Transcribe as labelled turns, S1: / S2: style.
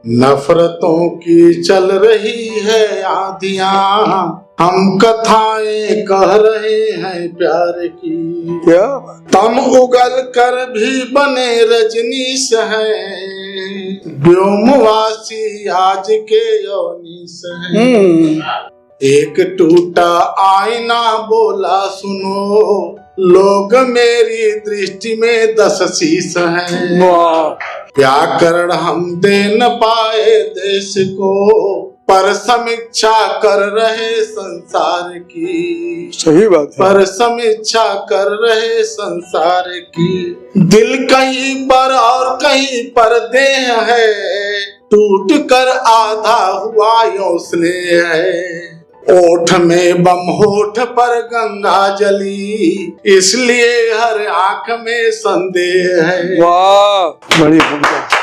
S1: नफरतों की चल रही है आंधियां, हम कथाएं कह रहे हैं प्यार की।
S2: क्या
S1: तम उगल कर भी बने रजनीश है, व्योमवासी आज के योनीस है। एक टूटा आईना बोला सुनो, लोग मेरी दृष्टि में 10 शीश हैं। व्याकरण हम दे न पाए देश को, पर समीक्षा कर रहे संसार की।
S2: सही बात है।
S1: पर समीक्षा कर रहे संसार की। दिल कहीं पर और कहीं पर देह है, टूट कर आधा हुआ यो स्नेह है। ओठ में बम होठ पर गंगा जली, इसलिए हर आंख में संदेह है।
S2: वाह, बड़ी भूमिका।